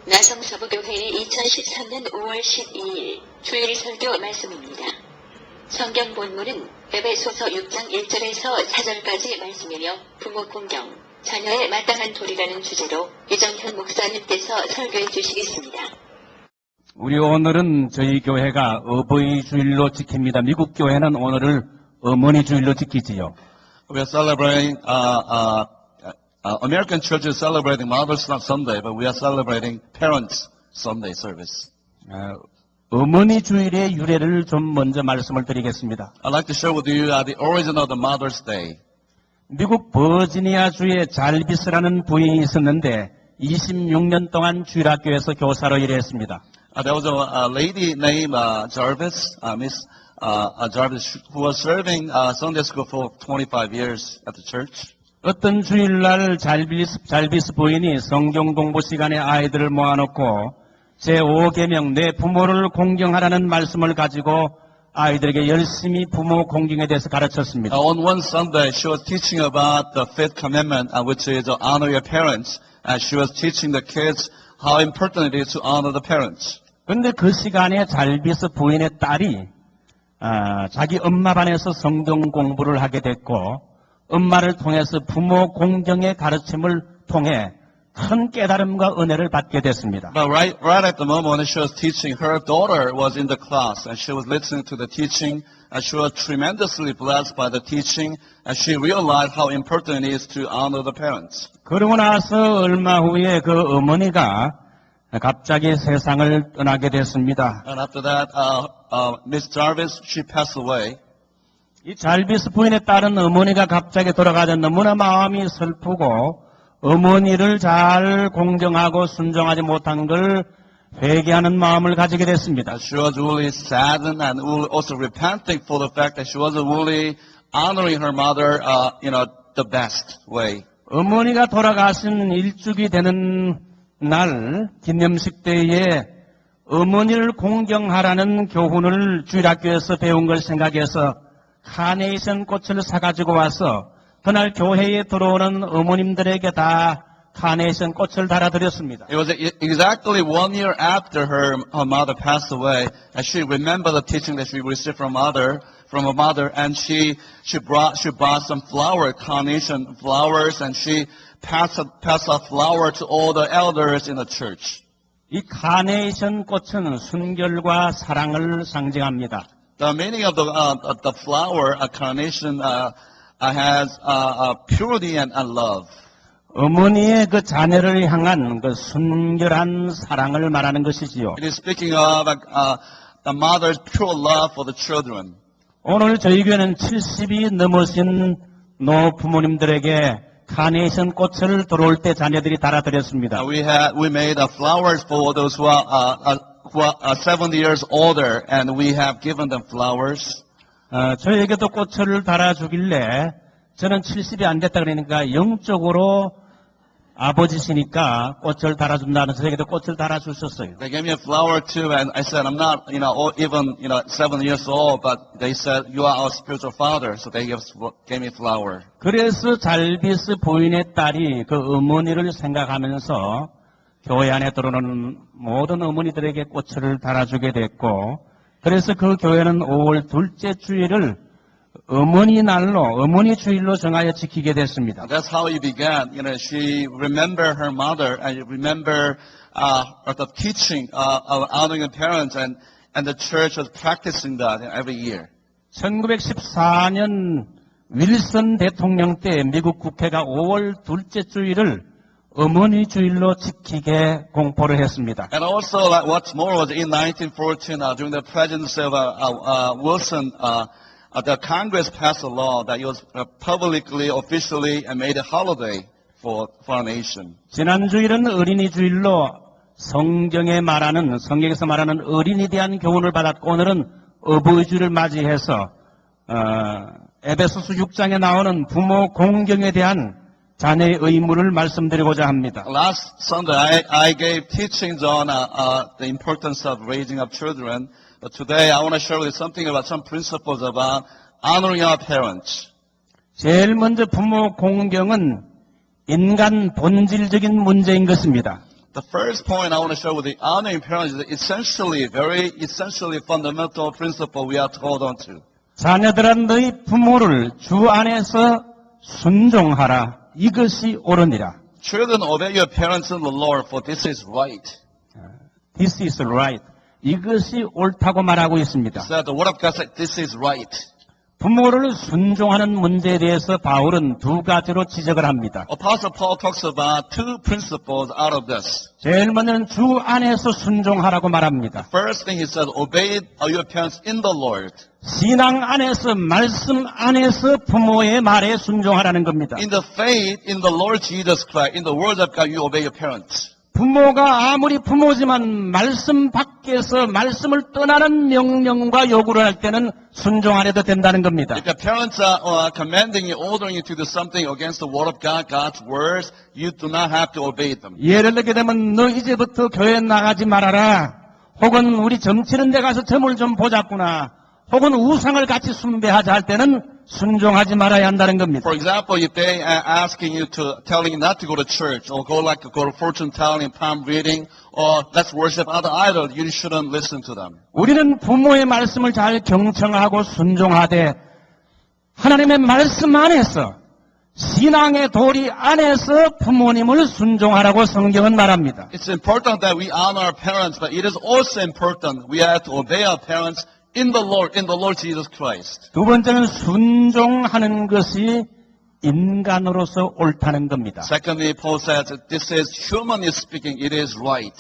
나성서부교회의 2013년 5월 12일 주일 설교 말씀입니다. 성경 본문은 에베소서 6장 1절에서 4절까지 말씀이며 부모 공경, 자녀에 마땅한 도리라는 주제로 이정현 목사님께서 설교해 주시겠습니다. 우리 오늘은 저희 교회가 어버이 주일로 지킵니다. 미국 교회는 오늘을 어머니 주일로 지키지요. We are celebrating, American church is celebrating Mother's Sunday, but we are celebrating Parents Sunday service. 어머니 주일의 유래를 좀 먼저 말씀을 드리겠습니다. I'd like to share with you the origin of the Mother's Day. 미국 버지니아주에 잘비스라는 부인이 있었는데 26년 동안 주일학교에서 교사로 일했습니다. There was a lady named Jarvis, Miss Jarvis, who was serving Sunday school for 25 years at the church. 어떤 주일날 잘비스 부인이 성경 공부 시간에 아이들을 모아놓고 제5계명 내 부모를 공경하라는 말씀을 가지고 아이들에게 열심히 부모 공경에 대해서 가르쳤습니다. On one Sunday, she was teaching about the fifth commandment, which is honor your parents. And she was teaching the kids how important it is to honor the parents. 그런데 그 시간에 잘비스 부인의 딸이 자기 엄마 반에서 성경 공부를 하게 됐고 엄마를 통해서 부모 공경의 가르침을 통해 큰 깨달음과 은혜를 받게 됐습니다. But right at the moment when she was teaching, her daughter was in the class and she was listening to the teaching and she was tremendously blessed by the teaching and she realized how important it is to honor the parents. 그러고 나서 얼마 후에 그 어머니가 갑자기 세상을 떠나게 됐습니다. And after that, Miss Jarvis, she passed away. 이 잘비스 부인의 딸은 어머니가 갑자기 돌아가자 너무나 마음이 슬프고 어머니를 잘 공경하고 순종하지 못한 걸 회개하는 마음을 가지게 됐습니다. She was really saddened and also repenting for the fact that she wasn't really honoring her mother, the best way. 어머니가 돌아가신 일주기 되는 날 기념식 때에 어머니를 공경하라는 교훈을 주일학교에서 배운 걸 생각해서 카네이션 꽃을 사가지고 와서 그날 교회에 들어오는 어머님들에게 다 카네이션 꽃을 달아드렸습니다. It was exactly 1 year after her mother passed away, and she remembered the teaching that she received from her mother, and she bought some carnation flowers, and she passed a flower to all the elders in the church. 이 카네이션 꽃은 순결과 사랑을 상징합니다. The meaning of the flower, a carnation, has purity and love. 어머니의 그 자녀를 향한 그 순결한 사랑을 말하는 것이지요. It is speaking of the mother's pure love for the children. 오늘 저희 교회는 70이 넘으신 노 부모님들에게 카네이션 꽃을 들어올 때 자녀들이 달아드렸습니다. We made flowers for those who are 70 years older, and we have given them flowers. 저에게도 꽃을 달아주길래 저는 70이 안 됐다 그러니까 영적으로 아버지시니까 꽃을 달아준다는 저에게도 꽃을 달아주셨어요. They gave me a flower too, and I said, I'm not, even 7 years old, but they said, you are our spiritual father, so they gave me a flower. 그래서 잘비스 부인의 딸이 그 어머니를 생각하면서 교회 안에 들어오는 모든 어머니들에게 꽃을 달아주게 됐고, 그래서 그 교회는 5월 둘째 주일을 어머니 날로, 어머니 주일로 정하여 지키게 됐습니다. That's how it began. She remembered her mother, and remember the teaching of honoring the parents, and the church was practicing that every year. 1914년 윌슨 대통령 때 미국 국회가 5월 둘째 주일을 어머니 주일로 지키게 공포를 했습니다. And also, what's more was in 1914, during the presidency of Wilson, the Congress passed a law that it was publicly, officially, and made a holiday for our nation. 지난 주일은 어린이 주일로 성경에서 말하는 어린이에 대한 교훈을 받았고 오늘은 어버이 주일을 맞이해서 에베소서 6장에 나오는 부모 공경에 대한 자녀의 의무를 말씀드리고자 합니다. Last Sunday, I gave teachings on the importance of raising up children. But today, I want to share with you something about some principles about honoring our parents. 제일 먼저 부모 공경은 인간 본질적인 문제인 것입니다. The first point I want to share with you, honoring parents is very essentially fundamental principle we are told on to. 자녀들아 너희 부모를 주 안에서 순종하라. 이것이 옳으니라. Children, obey your parents in the Lord, for this is right. This is right. 이것이 옳다고 말하고 있습니다. So the word of God said, this is right. 부모를 순종하는 문제에 대해서 바울은 두 가지로 지적을 합니다. Apostle Paul talks about two principles out of this. 제일 먼저는 주 안에서 순종하라고 말합니다. First thing he said, obey your parents in the Lord. 신앙 안에서 말씀 안에서 부모의 말에 순종하라는 겁니다. In the faith in the Lord Jesus Christ, in the word of God, you obey your parents. 부모가 아무리 부모지만 말씀 밖에서 말씀을 떠나는 명령과 요구를 할 때는 순종 안 해도 된다는 겁니다. If your parents are commanding you, ordering you to do something against the word of God, God's words, you do not have to obey them. 예를 들게 되면 너 이제부터 교회 나가지 말아라. 혹은 우리 점치는 데 가서 점을 좀 보자꾸나. 혹은 우상을 같이 숭배하자 할 때는 순종하지 말아야 한다는 겁니다. For example, if they are asking you to, telling you not to go to church, or go to fortune telling, palm reading, or let's worship other idols, you shouldn't listen to them. 우리는 부모의 말씀을 잘 경청하고 순종하되 하나님의 말씀 안에서 신앙의 도리 안에서 부모님을 순종하라고 성경은 말합니다. It's important that we honor our parents, but it is also important we have to obey our parents in the Lord Jesus Christ. 두 번째는 순종하는 것이 인간으로서 옳다는 겁니다. Secondly, Paul says that this is, humanly speaking, it is right.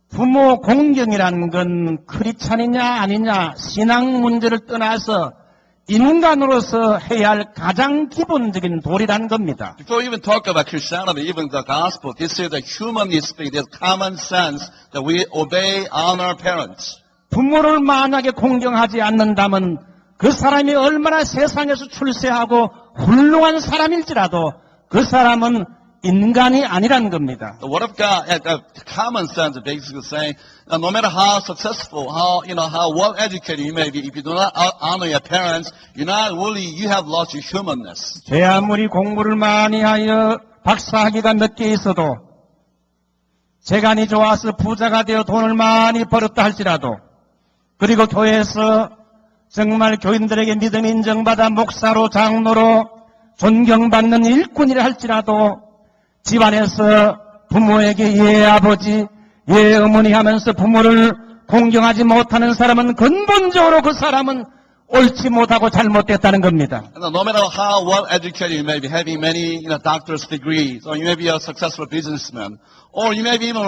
부모 공경이라는 건 크리스찬이냐 아니냐 신앙 문제를 떠나서 인간으로서 해야 할 가장 기본적인 도리라는 겁니다. Before we even talk about Christianity, even the gospel, this is the humanly speaking, there's common sense that we obey, honor our parents. 부모를 만약에 공경하지 않는다면 그 사람이 얼마나 세상에서 출세하고 훌륭한 사람일지라도 그 사람은 인간이 아니라는 겁니다. The word of God, common sense, basically saying, no matter how successful, how well educated you may be, if you do not honor your parents, you have lost your humanness. 제 아무리 공부를 많이 하여 박사학위가 몇 개 있어도 재간이 좋아서 부자가 되어 돈을 많이 벌었다 할지라도 그리고 교회에서 정말 교인들에게 믿음 인정받아 목사로 장로로 존경받는 일꾼이라 할지라도 집안에서 부모에게 예 아버지, 예 어머니 하면서 부모를 공경하지 못하는 사람은 근본적으로 그 사람은 옳지 못하고 잘못됐다는 겁니다. No matter how well educated you may be, having many doctor's degrees, or you may be a successful businessman, or you may be even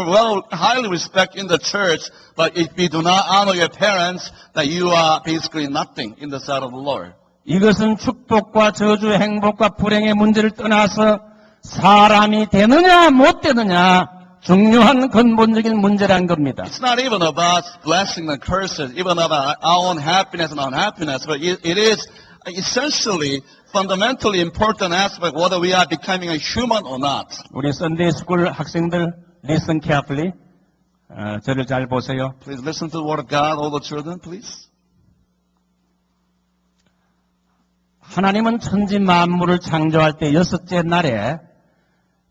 highly respected in the church, but if you do not honor your parents, that you are basically nothing in the sight of the Lord. 이것은 축복과 저주, 행복과 불행의 문제를 떠나서 사람이 되느냐 못 되느냐 중요한 근본적인 문제라는 겁니다. It's not even about blessing and curses, even about our own happiness and unhappiness, but it is essentially, fundamentally important aspect whether we are becoming a human or not. 우리 썬데이 스쿨 학생들 listen carefully. 저를 잘 보세요. Please listen to the word of God, all the children, please. 하나님은 천지 만물을 창조할 때 여섯째 날에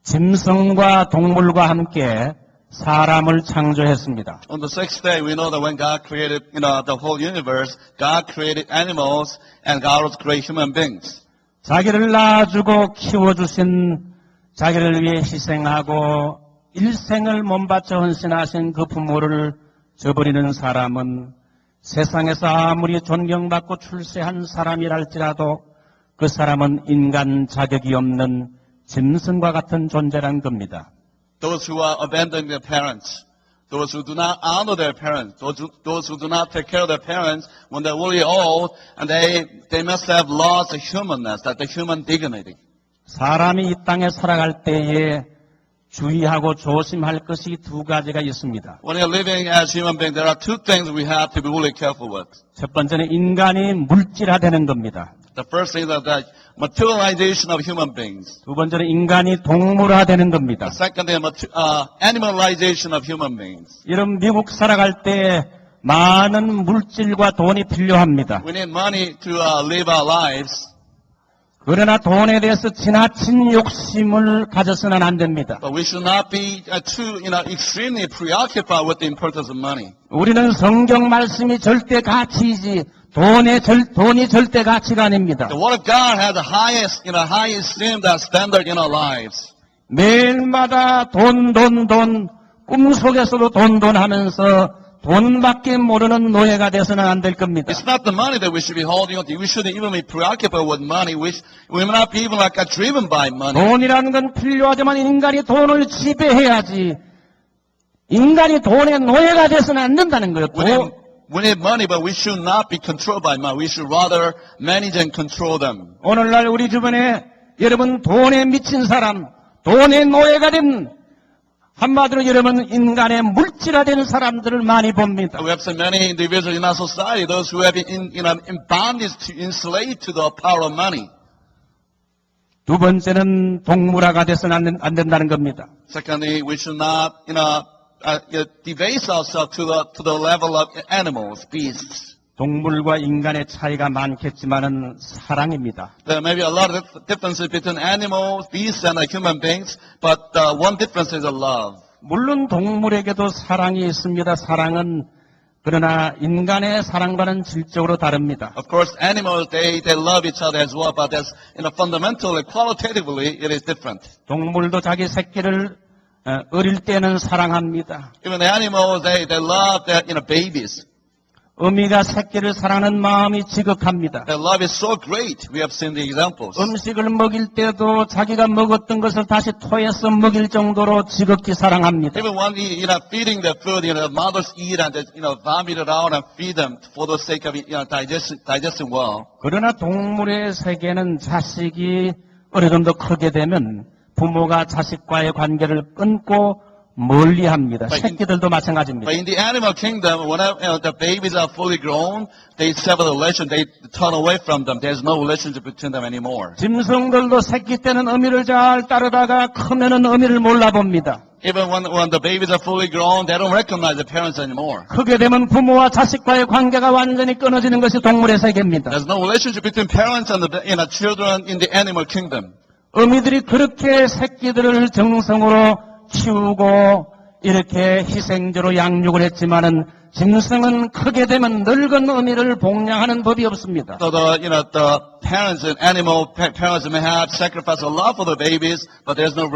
짐승과 동물과 함께 사람을 창조했습니다. On the sixth day, we know that when God created, the whole universe, God created animals and God also created human beings. 자기를 낳아주고 키워주신 자기를 위해 희생하고 일생을 몸바쳐 헌신하신 그 부모를 저버리는 사람은 세상에서 아무리 존경받고 출세한 사람이랄지라도 그 사람은 인간 자격이 없는 짐승과 같은 존재란 겁니다. Those who are abandoning their parents, those who do not honor their parents, those who do not take care of their parents when they're really old, and they must have lost the humanness, that the human dignity. 사람이 이 땅에 살아갈 때에 주의하고 조심할 것이 두 가지가 있습니다. When you're living as human beings, there are two things we have to be really careful with. 첫 번째는 인간이 물질화되는 겁니다. The first thing is that materialization of human beings. 두 번째는 인간이 동물화되는 겁니다. The second is animalization of human beings. 여러분 미국 살아갈 때 많은 물질과 돈이 필요합니다. We need money to live our lives. 그러나 돈에 대해서 지나친 욕심을 가져서는 안 됩니다. But we should not be too, extremely preoccupied with the importance of money. 우리는 성경 말씀이 절대 가치이지 돈이 절대 가치가 아닙니다. The Word of God has the highest, highest esteem, that standard in our lives. 매일마다 돈, 꿈속에서도 돈 하면서 돈밖에 모르는 노예가 돼서는 안 될 겁니다. It's not the money that we should be holding on to. We shouldn't even be preoccupied with money. We may not be even driven by money. 돈이라는 건 필요하지만 인간이 돈을 지배해야지. 인간이 돈의 노예가 돼서는 안 된다는 거예요. We need money, but we should not be controlled by money. We should rather manage and control them. 오늘날 우리 주변에 여러분 돈에 미친 사람, 돈의 노예가 된 한마디로 여러분 인간의 물질화된 사람들을 많이 봅니다. We have so many individuals in our society, those who have been in bondage, enslaved to the power of money. 두 번째는 동물화가 돼서는 안 된다는 겁니다. Secondly, we should not, debase ourselves to the level of animals, beasts. 동물과 인간의 차이가 많겠지만은 사랑입니다. There may be a lot of differences between animals, beasts, and human beings, but one difference is love. 물론 동물에게도 사랑이 있습니다. 사랑은 그러나 인간의 사랑과는 질적으로 다릅니다. Of course, animals, they love each other as well, but that's, fundamentally, qualitatively, it is different. 동물도 자기 새끼를 어릴 때는 사랑합니다. Even the animals, they love their, babies. 어미가 새끼를 사랑하는 마음이 지극합니다. Their love is so great. We have seen the examples. 음식을 먹일 때도 자기가 먹었던 것을 다시 토해서 먹일 정도로 지극히 사랑합니다. Even when feeding their food, the mothers eat and vomit it out and feed them for the sake of digesting well. 그러나 동물의 세계는 자식이 어느 정도 크게 되면 부모가 자식과의 관계를 끊고 멀리합니다. 새끼들도 마찬가지입니다. But in the animal kingdom, whenever the babies are fully grown, they sever the relation. They turn away from them. There's no relationship between them anymore. 짐승들도 새끼 때는 어미를 잘 따르다가 크면은 어미를 몰라봅니다. Even when the babies are fully grown, they don't recognize the parents anymore. 크게 되면 부모와 자식과의 관계가 완전히 끊어지는 것이 동물의 세계입니다. There's no relationship between parents and the children in the animal kingdom. 어미들이 그렇게 새끼들을 정성으로 키우고 이렇게 희생적으로 양육을 했지만은 짐승은 크게 되면 늙은 어미를 복양하는 법이 없습니다. So the parents and animal parents may have sacrificed a lot for the babies, but there's no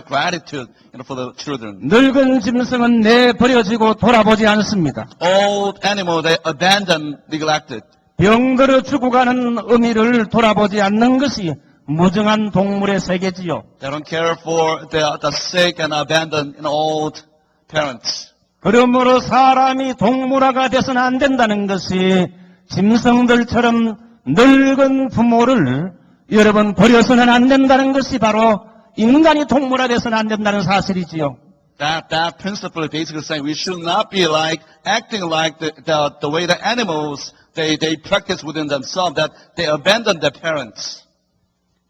gratitude, for the children. 늙은 짐승은 내버려지고 돌아보지 않습니다. Old animal, they abandon, neglected. 병들어 죽어가는 어미를 돌아보지 않는 것이 무정한 동물의 세계지요. They don't care for the sick and abandoned old parents. 그러므로 사람이 동물화가 돼서는 안 된다는 것이 짐승들처럼 늙은 부모를 여러분 버려서는 안 된다는 것이 바로 인간이 동물화돼서는 안 된다는 사실이지요. That principle is basically saying we should not be acting like the way the animals they practice within themselves, that they abandon their parents.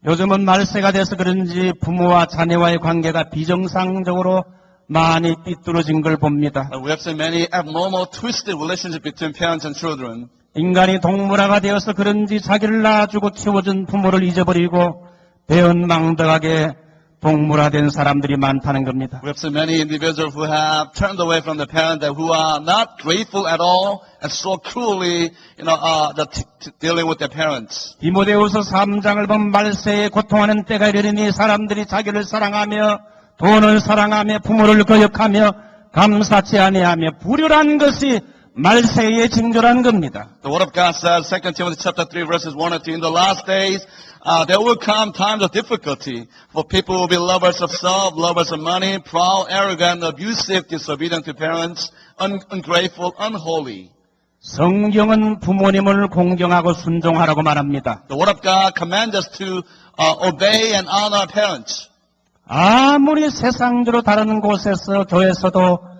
요즘은 말세가 돼서 그런지 부모와 자녀와의 관계가 비정상적으로 많이 삐뚤어진 걸 봅니다. We have seen many abnormal, twisted relationships between parents and children. 인간이 동물화가 되어서 그런지 자기를 낳아주고 키워준 부모를 잊어버리고 배은망덕하게 동물화된 사람들이 많다는 겁니다. We have seen many individuals who have turned away from the parents, who are not grateful at all and so cruelly, dealing with their parents. 디모데후서 3장을 보면 말세에 고통하는 때가 이르니 사람들이 자기를 사랑하며 돈을 사랑하며 부모를 거역하며 감사치 아니하며 불효란 것이 말세의 징조라는 겁니다. The Word of God says, 2 Timothy chapter 3 verses 1 and 2, in the last days, there will come times of difficulty, for people will be lovers of self, lovers of money, proud, arrogant, abusive, disobedient to parents, ungrateful, unholy. 성경은 부모님을 공경하고 순종하라고 말합니다. The Word of God commands us to obey and honor our parents. 아무리 세상적으로 다른 곳에서 교회에서도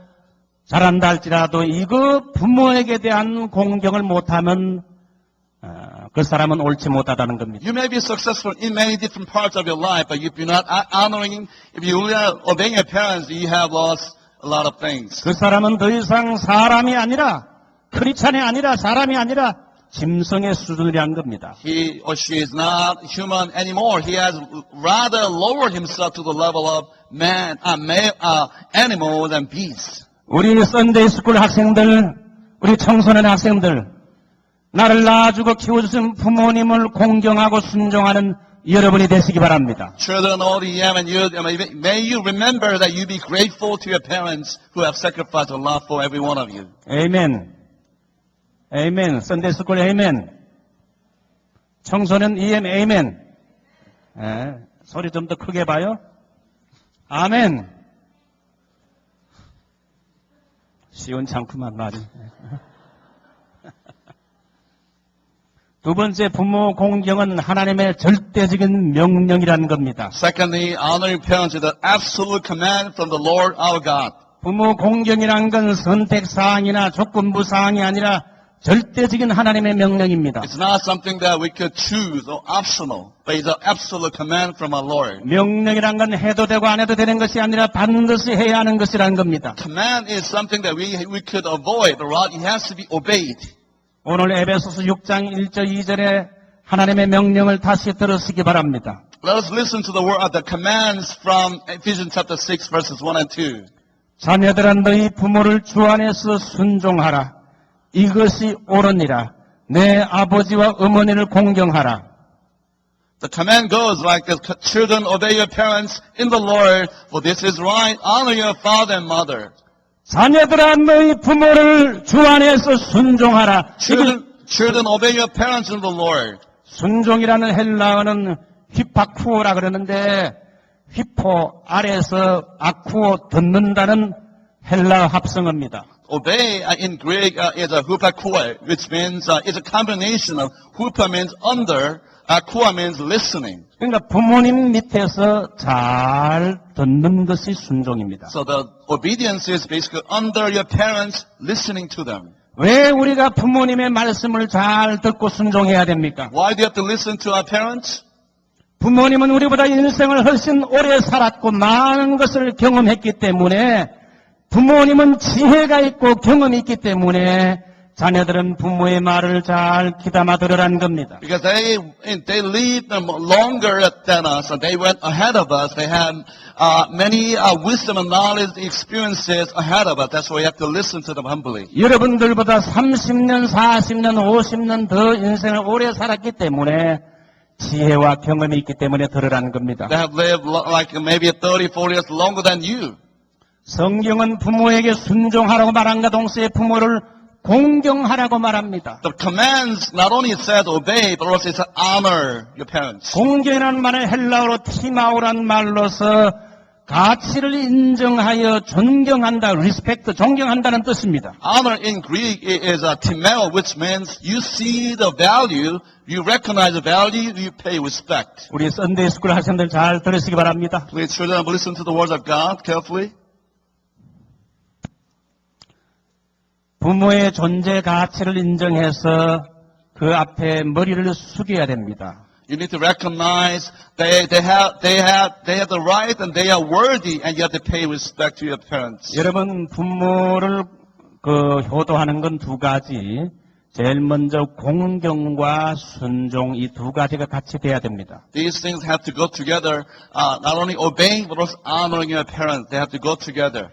잘한다 할지라도 이거 부모에게 대한 공경을 못하면 그 사람은 옳지 못하다는 겁니다. You may be successful in many different parts of your life, but if you're not honoring, if you're not obeying your parents, you have lost a lot of things. 그 사람은 더 이상 사람이 아니라 크리스찬이 아니라 사람이 아니라 짐승의 수준이란 겁니다. He or she is not human anymore. He has rather lowered himself to the level of animals and beasts. 우리 썬데이 스쿨 학생들, 우리 청소년 학생들, 나를 낳아주고 키워주신 부모님을 공경하고 순종하는 여러분이 되시기 바랍니다. Children, all the young and youth, may you remember that you be grateful to your parents who have sacrificed their love for every one of you. 아멘. 아멘. 썬데이 스쿨 아멘. 청소년 EM 아멘. 예, 소리 좀 더 크게 봐요. 아멘. 시원찮구만 말이. 두 번째, 부모 공경은 하나님의 절대적인 명령이라는 겁니다. Secondly, honor your parents is an absolute command from the Lord our God. 부모 공경이란 건 선택사항이나 조건부사항이 아니라 절대적인 하나님의 명령입니다. It's not something that we could choose or optional, but it's an absolute command from our Lord. 명령이란 건 해도 되고 안 해도 되는 것이 아니라 반드시 해야 하는 것이라는 겁니다. Command is something that we could avoid, but rather it has to be obeyed. 오늘 에베소서 6장 1절 2절에 하나님의 명령을 다시 들으시기 바랍니다. Let us listen to the word of the commands from Ephesians chapter 6 verses 1 and 2. 자녀들아 너희 부모를 주 안에서 순종하라. 이것이 옳으니라. 내 아버지와 어머니를 공경하라. The command goes like this: children, obey your parents in the Lord, for this is right. Honor your father and mother. 자녀들아 너희 부모를 주 안에서 순종하라. Children, obey your parents in the Lord. 순종이라는 헬라어는 휘파쿠오라 그러는데 휘포 아래에서 아쿠오 듣는다는 헬라 합성어입니다. Obey in Greek is a hupakuo, which means it's a combination of hupa means under, kuo means listening. 그러니까 부모님 밑에서 잘 듣는 것이 순종입니다. So the obedience is basically under your parents, listening to them. 왜 우리가 부모님의 말씀을 잘 듣고 순종해야 됩니까? Why do you have to listen to our parents? 부모님은 우리보다 인생을 훨씬 오래 살았고 많은 것을 경험했기 때문에 부모님은 지혜가 있고 경험이 있기 때문에 자녀들은 부모의 말을 잘 귀담아 들으라는 겁니다. Because they lived longer than us, and they went ahead of us. They had many wisdom and knowledge experiences ahead of us. That's why you have to listen to them humbly. 여러분들보다 30년, 40년, 50년 더 인생을 오래 살았기 때문에 지혜와 경험이 있기 때문에 들으라는 겁니다. They have lived like maybe 30, 40 years longer than you. 성경은 부모에게 순종하라고 말한가 동시에 부모를 공경하라고 말합니다. The commands not only says obey, but also says honor your parents. 공경이라는 말은 헬라어로 티마오란 말로서 가치를 인정하여 존경한다, respect, 존경한다는 뜻입니다. Honor in Greek is a timeo, which means you see the value, you recognize the value, you pay respect. 우리 썬데이 스쿨 학생들 잘 들으시기 바랍니다. Please, children, listen to the words of God carefully. 부모의 존재 가치를 인정해서 그 앞에 머리를 숙여야 됩니다. You need to recognize they have the right and they are worthy, and you have to pay respect to your parents. 여러분 부모를 효도하는 건 두 가지. 제일 먼저 공경과 순종 이 두 가지가 같이 돼야 됩니다. These things have to go together. Not only obeying but also honoring your parents. They have to go together.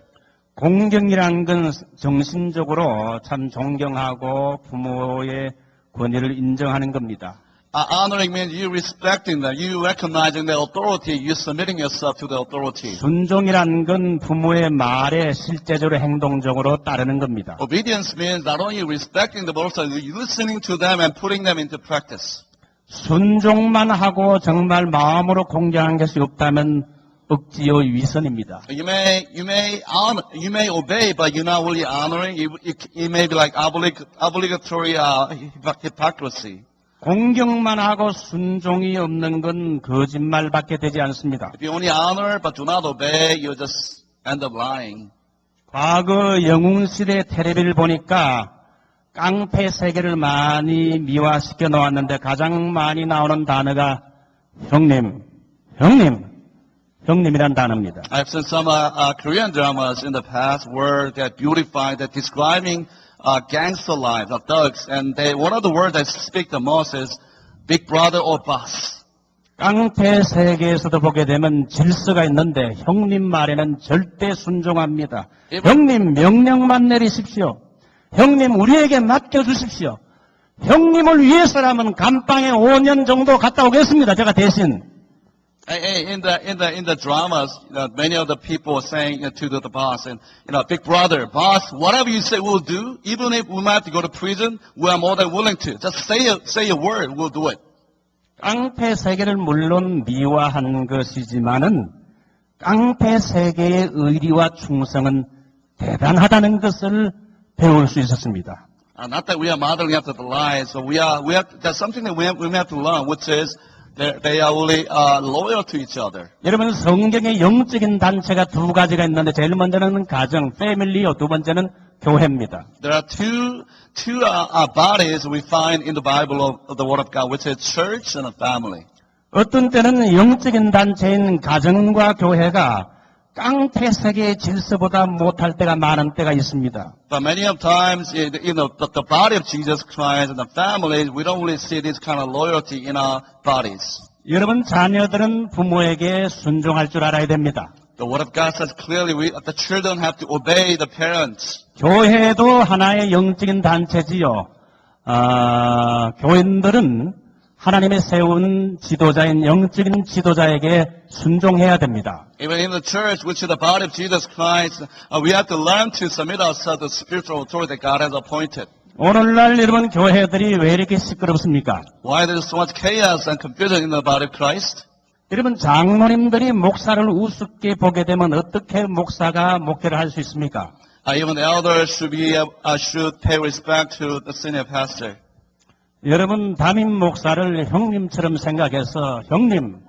공경이라는 건 정신적으로 참 존경하고 부모의 권위를 인정하는 겁니다. Honoring means you respecting them, you recognizing their authority, you submitting yourself to their authority. 순종이라는 건 부모의 말에 실제적으로 행동적으로 따르는 겁니다. Obedience means not only respecting them, but also listening to them and putting them into practice. 순종만 하고 정말 마음으로 공경한 것이 없다면 억지요 위선입니다. You may obey, but you're not really honoring. It may be like obligatory hypocrisy. 공경만 하고 순종이 없는 건 거짓말밖에 되지 않습니다. If you only honor but do not obey, you just end up lying. 과거 영웅시대 텔레비를 보니까 깡패 세계를 많이 미화시켜 놓았는데 가장 많이 나오는 단어가 형님이란 단어입니다. I've seen some Korean dramas in the past where they're beautified, that describing gangster lives, thugs, and one of the words that speak the most is big brother or boss. 깡패 세계에서도 보게 되면 질서가 있는데 형님 말에는 절대 순종합니다. 형님 명령만 내리십시오. 형님 우리에게 맡겨주십시오. 형님을 위해서라면 감방에 5년 정도 갔다 오겠습니다. 제가 대신. In the dramas, many of the people are saying to the boss, and big brother, boss, whatever you say, we'll do. Even if we might have to go to prison, we are more than willing to. Just say a word, we'll do it. 깡패 세계를 물론 미화한 것이지만은 깡패 세계의 의리와 충성은 대단하다는 것을 배울 수 있었습니다. Not that we are modeling after the lies, but there's something that we have to learn, which is they are really loyal to each other. 여러분 성경의 영적인 단체가 두 가지가 있는데 제일 먼저는 가정, 패밀리요. 두 번째는 교회입니다. There are two bodies we find in the Bible of the Word of God, which is church and a family. 어떤 때는 영적인 단체인 가정과 교회가 깡패 세계의 질서보다 못할 때가 많은 때가 있습니다. But many of times, the body of Jesus Christ and the family, we don't really see this kind of loyalty in our bodies. 여러분 자녀들은 부모에게 순종할 줄 알아야 됩니다. The Word of God says clearly the children have to obey the parents. 교회도 하나의 영적인 단체지요. 교인들은 하나님의 세운 지도자인 영적인 지도자에게 순종해야 됩니다. Even in the church, which is the body of Jesus Christ, we have to learn to submit ourselves to the spiritual authority that God has appointed. 오늘날 여러분 교회들이 왜 이렇게 시끄럽습니까? Why there is so much chaos and confusion in the body of Christ? 여러분 장로님들이 목사를 우습게 보게 되면 어떻게 목사가 목회를 할 수 있습니까? Even elders should pay respect to the senior pastor. 여러분 담임 목사를 형님처럼 생각해서 형님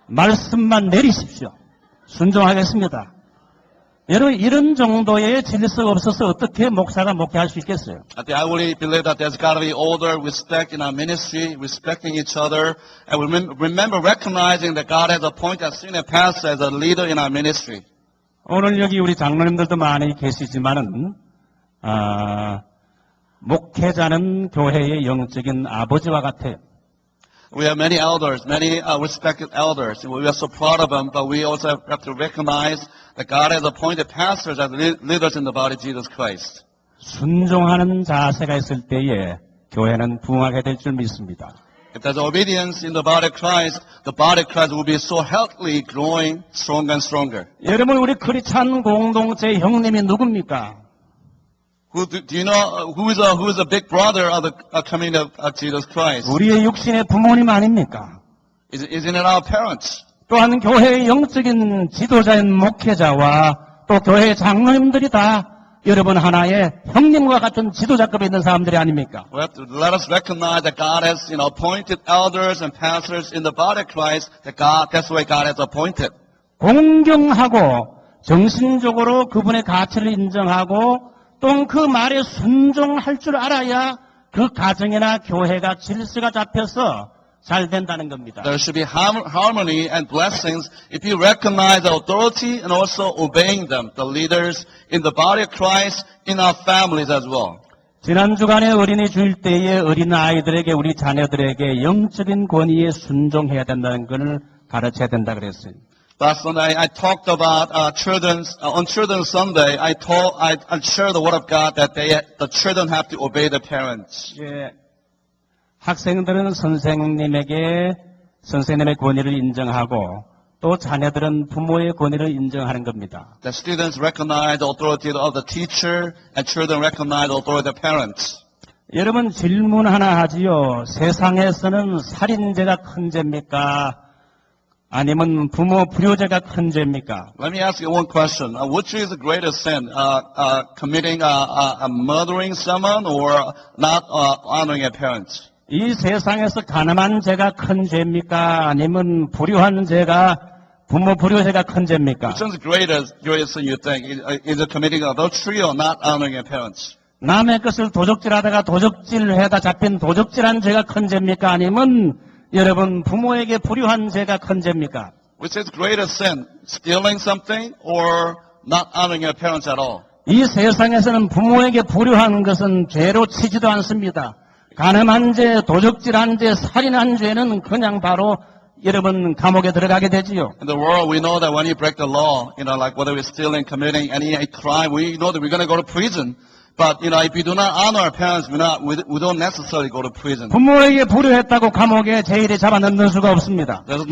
말씀만 내리십시오. 순종하겠습니다. 여러분 이런 정도의 질서가 없어서 어떻게 목사가 목회할 수 있겠어요? I really believe that there's got to be order, respect in our ministry, respecting each other, and remember recognizing that God has appointed a senior pastor as a leader in our ministry. 오늘 여기 우리 장로님들도 많이 계시지만은 목회자는 교회의 영적인 아버지와 같아요. We have many elders, many respected elders. We are so proud of them, but we also have to recognize that God has appointed pastors as leaders in the body of Jesus Christ. 순종하는 자세가 있을 때에 교회는 부흥하게 될 줄 믿습니다. If there's obedience in the body of Christ will be so healthily growing stronger and stronger. 여러분 우리 크리스찬 공동체 형님이 누굽니까? Do you know who is a big brother of the coming of Jesus Christ? 우리의 육신의 부모님 아닙니까? Isn't it our parents? 또한 교회의 영적인 지도자인 목회자와 또 교회의 장로님들이 다 여러분 하나의 형님과 같은 지도자급에 있는 사람들이 아닙니까? We have to let us recognize that God has appointed elders and pastors in the body of Christ. That's the way God has appointed. 공경하고 정신적으로 그분의 가치를 인정하고 또 그 말에 순종할 줄 알아야 그 가정이나 교회가 질서가 잡혀서 잘 된다는 겁니다. There should be harmony and blessings if you recognize the authority and also obeying them, the leaders in the body of Christ, in our families as well. 지난 주간에 어린이 주일 때에 어린 아이들에게 우리 자녀들에게 영적인 권위에 순종해야 된다는 것을 가르쳐야 된다 그랬어요. Last Sunday I talked about on Children's Sunday. I shared the word of God that the children have to obey their parents. 예, 학생들은 선생님의 권위를 인정하고 또 자녀들은 부모의 권위를 인정하는 겁니다. The students recognize the authority of the teacher, and children recognize the authority of their parents. 여러분 질문 하나 하지요. 세상에서는 살인죄가 큰 죄입니까? 아니면 부모 불효죄가 큰 죄입니까? Let me ask you one question. Which is the greatest sin? Committing murdering someone or not honoring a parent? 이 세상에서 가늠한 죄가 큰 죄입니까? 아니면 불효한 죄가 부모 불효죄가 큰 죄입니까? Which is the greatest sin you think? Is it committing adultery or not honoring your parents? 남의 것을 도적질하다가 도적질해다 잡힌 도적질한 죄가 큰 죄입니까? 아니면 여러분 부모에게 불효한 죄가 큰 죄입니까? Which is the greatest sin? Stealing something or not honoring your parents at all? 이 세상에서는 부모에게 불효한 것은 죄로 치지도 않습니다. 간음한 죄, 도적질한 죄, 살인한 죄는 그냥 바로 여러분 감옥에 들어가게 되지요. In the world, we know that when you break the law, like whether we're stealing, committing any crime, we know that we're going to go to prison. But, if we do not honor our parents, we don't necessarily go to prison. 부모에게 불효했다고 감옥에 제일에 잡아 넣는 수가 없습니다. There's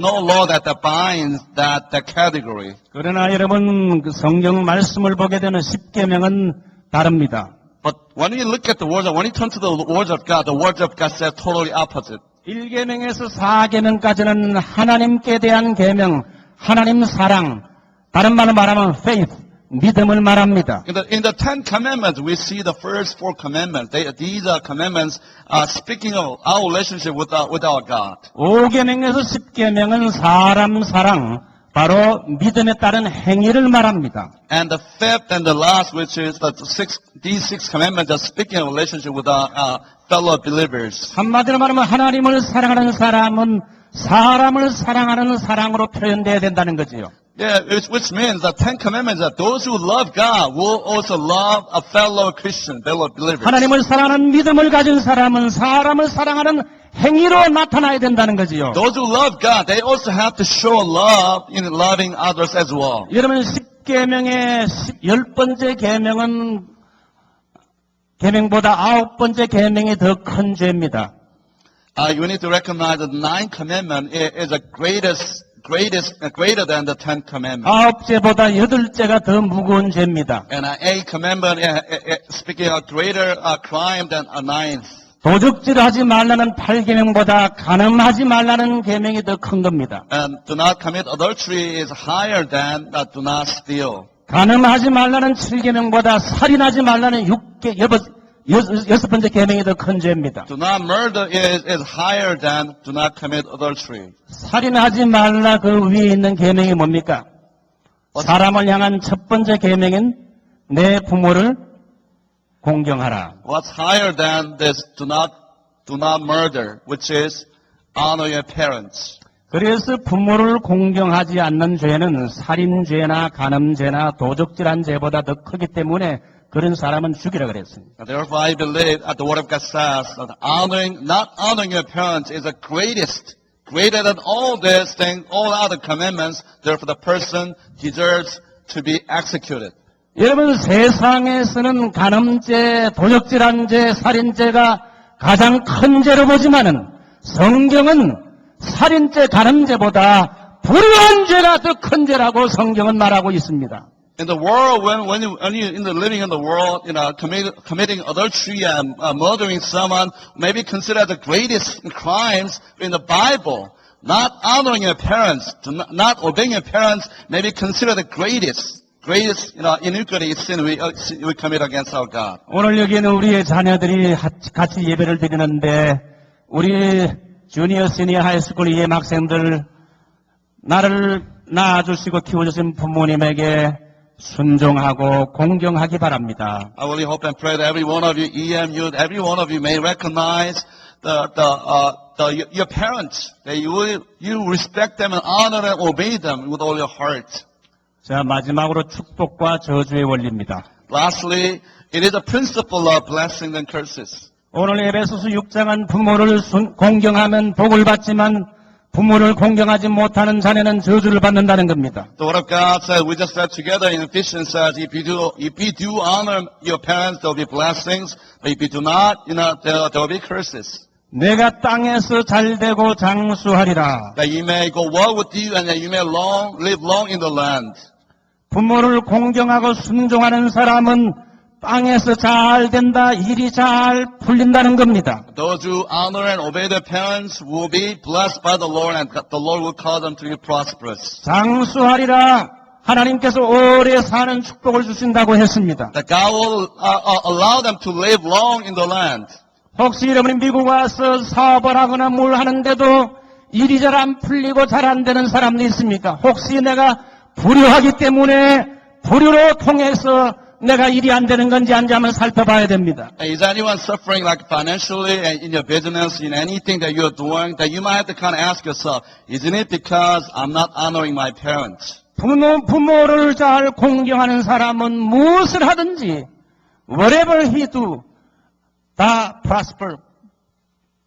no law that binds that category. 그러나 여러분 그 성경 말씀을 보게 되는 십계명은 다릅니다. But when you look at the words, when you turn to the words of God, the words of God says totally opposite. 1계명에서 4계명까지는 하나님께 대한 계명, 하나님 사랑, 다른 말로 말하면 faith, 믿음을 말합니다. In the Ten Commandments, we see the first four commandments. These are commandments speaking of our relationship with our God. 5계명에서 10계명은 사람 사랑, 바로 믿음에 따른 행위를 말합니다. And the fifth and the last, which is these six commandments are speaking of relationship with our fellow believers. 한마디로 말하면 하나님을 사랑하는 사람은 사람을 사랑하는 사랑으로 표현돼야 된다는 거지요. Yeah, which means the Ten Commandments that those who love God will also love a fellow Christian, fellow believers. 하나님을 사랑하는 믿음을 가진 사람은 사람을 사랑하는 행위로 나타나야 된다는 거지요. Those who love God, they also have to show love in loving others as well. 여러분 10계명의 10번째 계명은 계명보다 9번째 계명이 더 큰 죄입니다. You need to recognize that the ninth commandment is greater than the tenth commandment. 9죄보다 8죄가 더 무거운 죄입니다. And eighth commandment speaking of greater crime than a ninth. 도적질하지 말라는 8계명보다 간음하지 말라는 계명이 더 큰 겁니다. And do not commit adultery is higher than do not steal. 간음하지 말라는 7계명보다 살인하지 말라는 6번째 계명이 더 큰 죄입니다. Do not murder is higher than do not commit adultery. 살인하지 말라 그 위에 있는 계명이 뭡니까? 사람을 향한 첫 번째 계명인 내 부모를 공경하라. What's higher than this do not murder, which is honor your parents. 그래서 부모를 공경하지 않는 죄는 살인죄나 간음죄나 도적질한 죄보다 더 크기 때문에 그런 사람은 죽이라 그랬습니다. Therefore, I believe that the Word of God says that not honoring your parents is the greater than all these things, all other commandments. Therefore, the person deserves to be executed. 여러분 세상에서는 간음죄, 도적질한 죄, 살인죄가 가장 큰 죄로 보지만은 성경은 살인죄, 간음죄보다 불효한 죄가 더 큰 죄라고 성경은 말하고 있습니다. In the world, when you living in the world, committing adultery and murdering someone may be considered the greatest crimes in the Bible. Not honoring your parents, not obeying your parents may be considered the greatest iniquity sin we commit against our God. 오늘 여기에는 우리의 자녀들이 같이 예배를 드리는데 우리 주니어 시니어 하이스쿨 예학생들 나를 낳아주시고 키워주신 부모님에게 순종하고 공경하기 바랍니다. I really hope and pray that every one of you, EM youth, every one of you may recognize your parents, that you respect them and honor and obey them with all your heart. 자, 마지막으로 축복과 저주의 원리입니다. Lastly, it is a principle of blessings and curses. 오늘 에베소서 6장은 부모를 공경하면 복을 받지만 부모를 공경하지 못하는 자녀는 저주를 받는다는 겁니다. The word of God says, we just read together in Ephesians says, if you do honor your parents, there will be blessings. But if you do not, there will be curses. 내가 땅에서 잘되고 장수하리라. That you may go well with you and that you may live long in the land. 부모를 공경하고 순종하는 사람은 땅에서 잘 된다, 일이 잘 풀린다는 겁니다. Those who honor and obey their parents will be blessed by the Lord and the Lord will cause them to be prosperous. 장수하리라. 하나님께서 오래 사는 축복을 주신다고 했습니다. That God will allow them to live long in the land. 혹시 여러분이 미국 와서 사업을 하거나 뭘 하는데도 일이 잘 안 풀리고 잘 안 되는 사람도 있습니까? 혹시 내가 불효하기 때문에 불효로 통해서 내가 일이 안 되는 건지 아닌지 한번 살펴봐야 됩니다. Is anyone suffering like financially and in your business, in anything that you're doing, that you might have to kind of ask yourself, isn't it because I'm not honoring my parents? 부모를 잘 공경하는 사람은 무엇을 하든지 whatever he do 다 prosper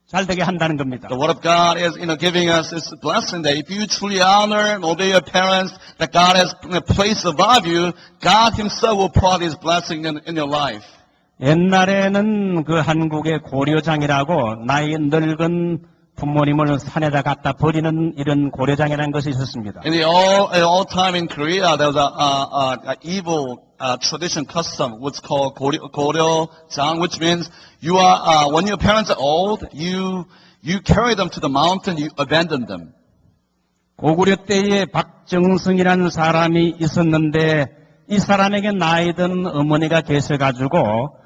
잘 되게 한다는 겁니다. The word of God is, giving us this blessing that if you truly honor and obey your parents that God has placed above you, God Himself will pour His blessing in your life. 옛날에는 그 한국의 고려장이라고 나이 늙은 부모님을 산에다 갖다 버리는 이런 고려장이라는 것이 있었습니다. In the old time in Korea, there was a evil tradition custom, what's called 고려장, which means you are when your parents are old, you carry them to the mountain, you abandon them. 고구려 때에 박정승이라는 사람이 있었는데 이 사람에게 나이 든 어머니가 계셔가지고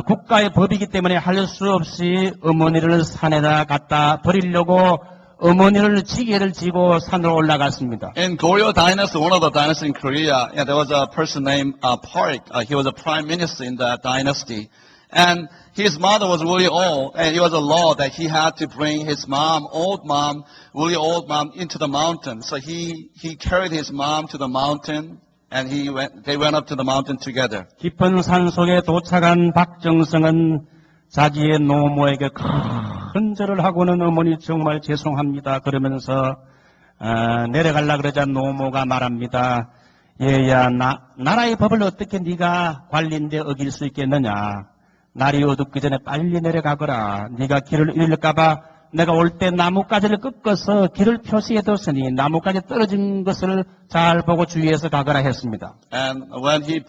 국가의 법이기 때문에 할 수 없이 어머니를 산에다 갖다 버리려고 어머니를 지게를 지고 산으로 올라갔습니다. In Goryeo dynasty, one of the dynasties in Korea, there was a person named Park. He was a prime minister in that dynasty. And his mother was really old, and it was a law that he had to bring his really old mom, into the mountain. So he carried his mom to the mountain, and they went up to the mountain together. 깊은 산 속에 도착한 박정승은 자기의 노모에게 큰 절을 하고는 어머니 정말 죄송합니다. 그러면서 내려가려 그러자 노모가 말합니다. 얘야 나라의 법을 어떻게 네가 관리인데 어길 수 있겠느냐. 날이 어둡기 전에 빨리 내려가거라. 네가 길을 잃을까봐 내가 올 때 나뭇가지를 꺾어서 길을 표시해뒀으니 나뭇가지 떨어진 것을 잘 보고 주의해서 가거라 했습니다. And when he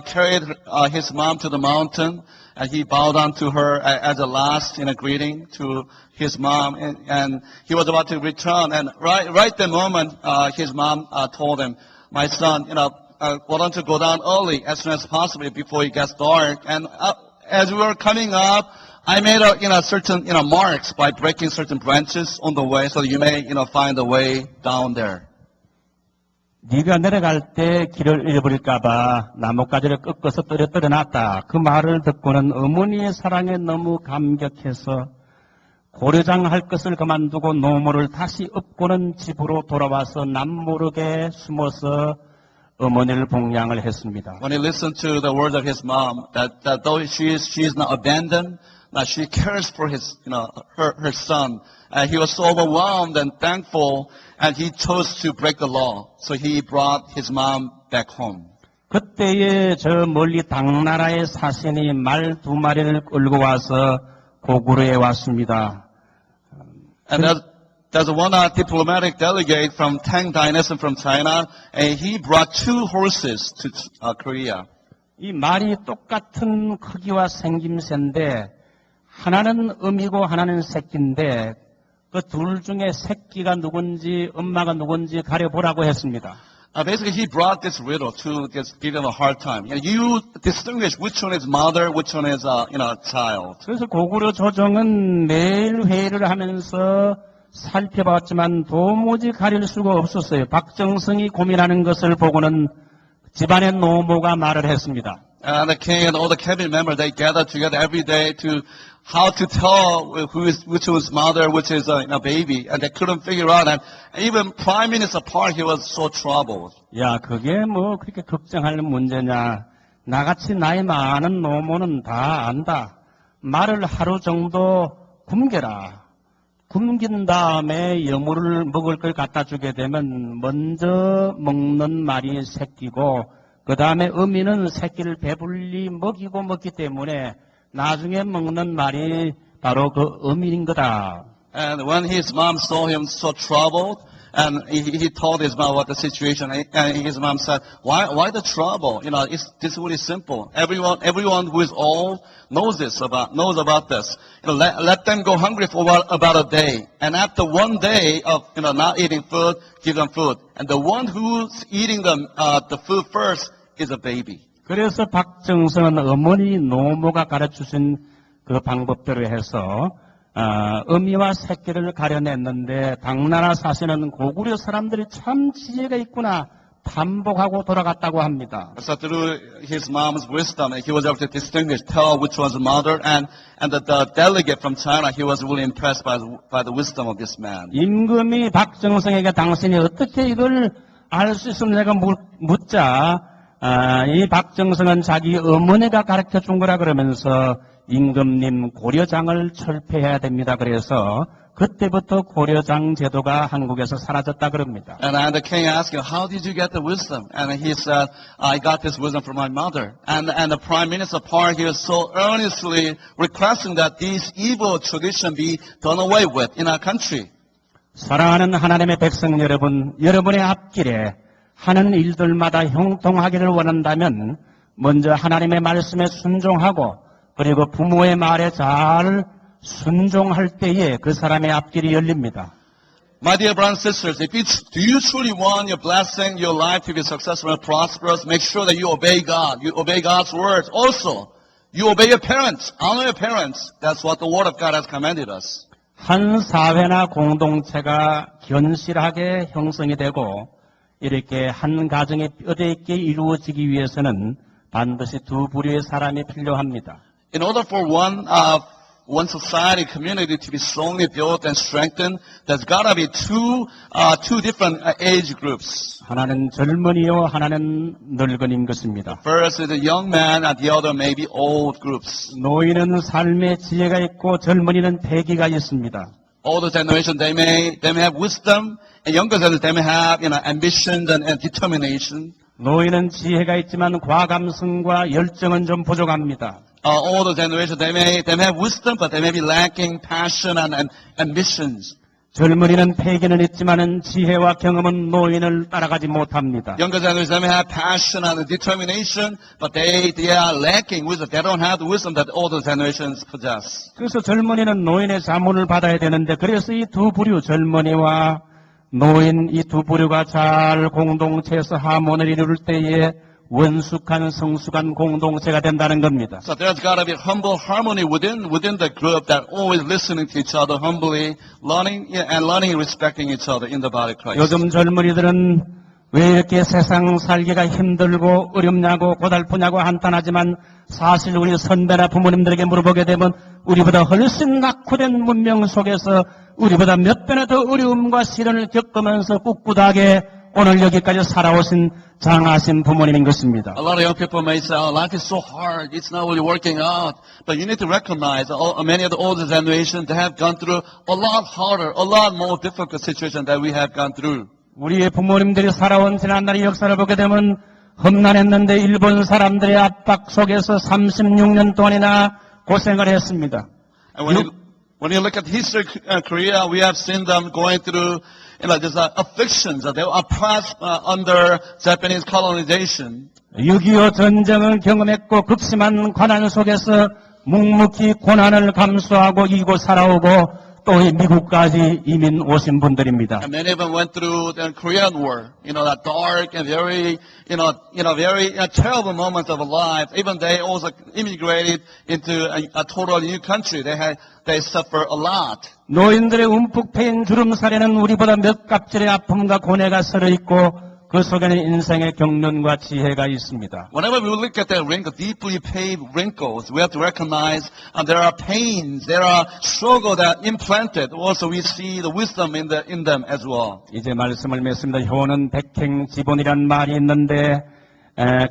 carried his mom to the mountain, and he bowed down to her as a last greeting to his mom, and he was about to return, and right the moment his mom told him, "My son, why don't you go down early as soon as possible before it gets dark?" And as we were coming up, I made certain marks by breaking certain branches on the way, so that you may find the way down there. 네가 내려갈 때 길을 잃어버릴까봐 나뭇가지를 꺾어서 떨어놨다. 그 말을 듣고는 어머니의 사랑에 너무 감격해서 고려장 할 것을 그만두고 노모를 다시 업고는 집으로 돌아와서 남모르게 숨어서 어머니를 봉양을 했습니다. When he listened to the words of his mom, that though she is not abandoned, that she cares for her son, he was so overwhelmed and thankful, and he chose to break the law. So he brought his mom back home. 그때에 저 멀리 당나라의 사신이 말 2마리를 끌고 와서 고구려에 왔습니다. And there's one diplomatic delegate from Tang Dynasty from China, and he brought 2 horses to Korea. 이 말이 똑같은 크기와 생김새인데 하나는 음이고 하나는 새끼인데 그 둘 중에 새끼가 누군지 엄마가 누군지 가려보라고 했습니다. Basically, he brought this riddle to just give them a hard time. You distinguish which one is mother, which one is child. 그래서 고구려 조정은 매일 회의를 하면서 살펴봤지만 도무지 가릴 수가 없었어요. 박정승이 고민하는 것을 보고는 집안의 노모가 말을 했습니다. And the king and all the cabinet members, they gathered together every day to how to tell which was mother, which is a baby, and they couldn't figure out. And even Prime Minister Park, he was so troubled. 야, 그게 뭐 그렇게 걱정할 문제냐? 나같이 나이 많은 노모는 다 안다. 말을 하루 정도 굶겨라. 굶긴 다음에 여물을 먹을 걸 갖다 주게 되면 먼저 먹는 말이 새끼고 그 다음에 어미는 새끼를 배불리 먹기 때문에 나중에 먹는 말이 바로 그 어미인 거다. And when his mom saw him so troubled, and he told his mom what the situation, and his mom said, "Why the trouble? This is really simple. Everyone who is old knows about this. Let them go hungry for about a day, and after one day of not eating food, give them food. And the one who's eating the food first is a baby." 그래서 박정승은 어머니 노모가 가르쳐준 그 방법대로 해서 어미와 새끼를 가려냈는데 당나라 사신은 고구려 사람들이 참 지혜가 있구나 반복하고 돌아갔다고 합니다. So through his mom's wisdom, he was able to tell which was the mother, and the delegate from China, he was really impressed by the wisdom of this man. 임금이 박정승에게 당신이 어떻게 이걸 알 수 있으면 내가 묻자. 이 박정성은 자기 어머니가 가르쳐 준 거라 그러면서 임금님 고려장을 철폐해야 됩니다. 그래서 그때부터 고려장 제도가 한국에서 사라졌다 그럽니다. And the king asked him, how did you get the wisdom? And he said, I got this wisdom from my mother. And the prime minister Park, he was so earnestly requesting that these evil tradition be done away with in our country. 사랑하는 하나님의 백성 여러분, 여러분의 앞길에 하는 일들마다 형통하기를 원한다면 먼저 하나님의 말씀에 순종하고 그리고 부모의 말에 잘 순종할 때에 그 사람의 앞길이 열립니다. My dear brothers and sisters, do you truly want your blessing, your life to be successful and prosperous, make sure that you obey God. You obey God's words. Also, you obey your parents. Honor your parents. That's what the Word of God has commanded us. 한 사회나 공동체가 견실하게 형성이 되고 이렇게 한 가정이 뼈대 있게 이루어지기 위해서는 반드시 두 부류의 사람이 필요합니다. In order for one society, community to be strongly built and strengthened, there's got to be two different age groups. 하나는 젊은이요, 하나는 늙은인 것입니다. First is a young man, and the other may be old groups. 노인은 삶의 지혜가 있고 젊은이는 패기가 있습니다. Older generation, they may have wisdom, and younger generation, they may have, ambition and determination. 노인은 지혜가 있지만 과감성과 열정은 좀 부족합니다. Older generation, they may have wisdom, but they may be lacking passion and ambitions. 젊은이는 패기는 있지만은 지혜와 경험은 노인을 따라가지 못합니다. Younger generation, they may have passion and determination, but they are lacking wisdom. They don't have the wisdom that older generations possess. 그래서 젊은이는 노인의 자문을 받아야 되는데 그래서 이 두 부류 젊은이와 노인 이 두 부류가 잘 공동체에서 하모니를 이룰 때에 원숙한 성숙한 공동체가 된다는 겁니다. So there's got to be humble harmony within the group that always listening to each other humbly, learning and respecting each other in the body of Christ. 요즘 젊은이들은 왜 이렇게 세상 살기가 힘들고 어렵냐고 고달프냐고 한탄하지만 사실 우리 선배나 부모님들에게 물어보게 되면 우리보다 훨씬 낙후된 문명 속에서 우리보다 몇 배나 더 어려움과 시련을 겪으면서 꿋꿋하게 오늘 여기까지 살아오신 장하신 부모님인 것입니다. A lot of young people may say, oh, life is so hard, it's not really working out. But you need to recognize many of the older generations, they have gone through a lot harder, a lot more difficult situation that we have gone through. 우리의 부모님들이 살아온 지난날의 역사를 보게 되면 험난했는데 일본 사람들의 압박 속에서 36년 동안이나 고생을 했습니다. And when you look at history of Korea, we have seen them going through these afflictions. They were oppressed under Japanese colonization. 6.25 전쟁을 경험했고 극심한 고난 속에서 묵묵히 고난을 감수하고 이기고 살아오고 또 미국까지 이민 오신 분들입니다. And many of them went through the Korean War, that dark and very, very terrible moments of life. Even they also immigrated into a totally new country. They suffer a lot. 노인들의 움푹 패인 주름살에는 우리보다 몇 갑절의 아픔과 고뇌가 서려 있고 그 속에는 인생의 경륜과 지혜가 있습니다. Whenever we look at that wrinkle, deeply paved wrinkles, we have to recognize there are pains, there are struggle that implanted. Also, we see the wisdom in them as well. 이제 말씀을 맺습니다. 효는 백행지본이란 말이 있는데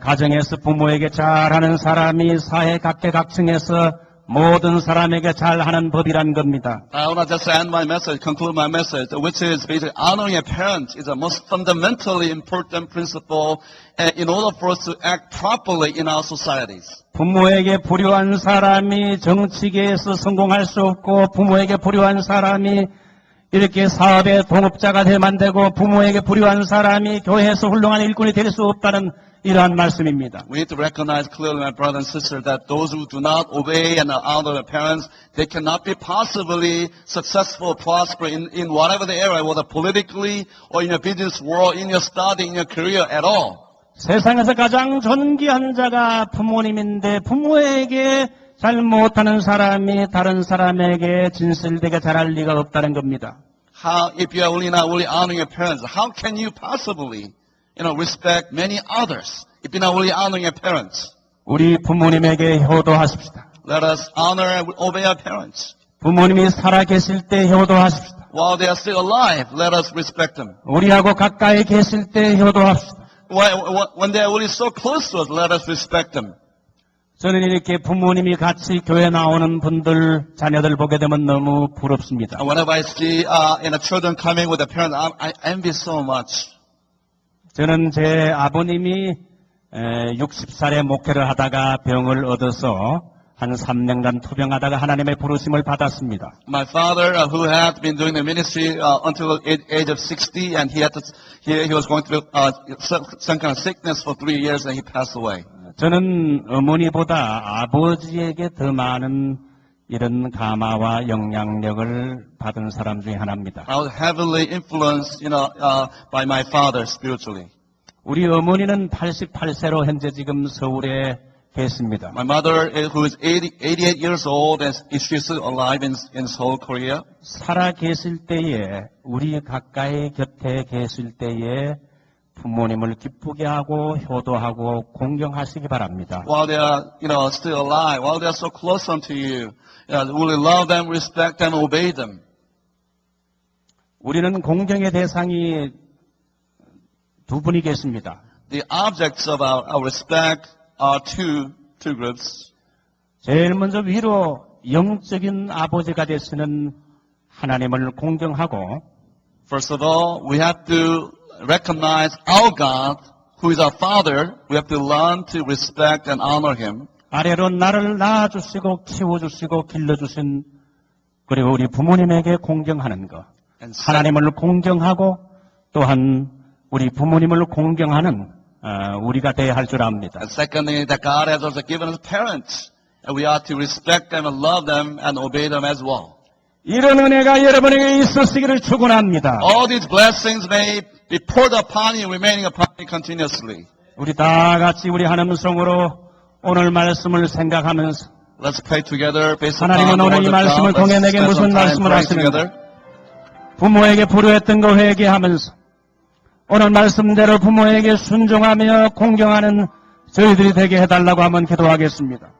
가정에서 부모에게 잘하는 사람이 사회 각계각층에서 모든 사람에게 잘하는 법이란 겁니다. I want to just conclude my message, which is basically honoring a parent is the most fundamentally important principle in order for us to act properly in our societies. 부모에게 불효한 사람이 정치계에서 성공할 수 없고 부모에게 불효한 사람이 이렇게 사업의 동업자가 되면 안 되고 부모에게 불효한 사람이 교회에서 훌륭한 일꾼이 될 수 없다는 이러한 말씀입니다. We need to recognize clearly, my brother and sister, that those who do not obey and honor their parents, they cannot be possibly successful, prosper in whatever the area, whether politically or in your business world, in your study, in your career at all. 세상에서 가장 존귀한 자가 부모님인데 부모에게 잘 못하는 사람이 다른 사람에게 진실되게 잘할 리가 없다는 겁니다. If you are not really honoring your parents, how can you possibly respect many others if you're not really honoring your parents? 우리 부모님에게 효도하십시다. Let us honor and obey our parents. 부모님이 살아계실 때 효도하십시다. While they are still alive, let us respect them. 우리하고 가까이 계실 때 효도합시다. When they are really so close to us, let us respect them. 저는 이렇게 부모님이 같이 교회 나오는 분들, 자녀들 보게 되면 너무 부럽습니다. And whenever I see children coming with their parents, I envy so much. 저는 제 아버님이 60살에 목회를 하다가 병을 얻어서 한 3년간 투병하다가 하나님의 부르심을 받았습니다. My father, who had been doing the ministry until the age of 60, and he was going through some kind of sickness for 3 years, and he passed away. 저는 어머니보다 아버지에게 더 많은 이런 감화와 영향력을 받은 사람 중에 하나입니다. I was heavily influenced, by my father spiritually. 우리 어머니는 88세로 현재 지금 서울에 계십니다. My mother, who is 88 years old, and she's still alive in Seoul, Korea. 살아 계실 때에 우리 가까이 곁에 계실 때에 부모님을 기쁘게 하고 효도하고 공경하시기 바랍니다. While they are, still alive, while they are so close unto you, really love them, respect them, obey them. 우리는 공경의 대상이 두 분이 계십니다. The objects of our respect are two groups. 제일 먼저 위로 영적인 아버지가 되시는 하나님을 공경하고 First of all, we have to recognize our God, who is our Father. We have to learn to respect and honor Him. 아래로 나를 낳아주시고 키워주시고 길러주신 그리고 우리 부모님에게 공경하는 것. And 하나님을 공경하고 또한 우리 부모님을 공경하는 우리가 되어야 할 줄 압니다. And secondly, that God has also given us parents, and we are to respect them and love them and obey them as well. 이런 은혜가 여러분에게 있으시기를 축원합니다. All these blessings may be poured upon you, remaining upon you continuously. 우리 다 같이 우리 한 음성으로 오늘 말씀을 생각하면서 Let's pray together based upon 하나님은 the 오늘 word 이 of 말씀을 God. 통해 Let's 내게 spend 무슨 some time 말씀을 praying 하시는가? together. 부모에게 불효했던 거 회개하면서 오늘 말씀대로 부모에게 순종하며 공경하는 저희들이 되게 해달라고 한번 기도하겠습니다.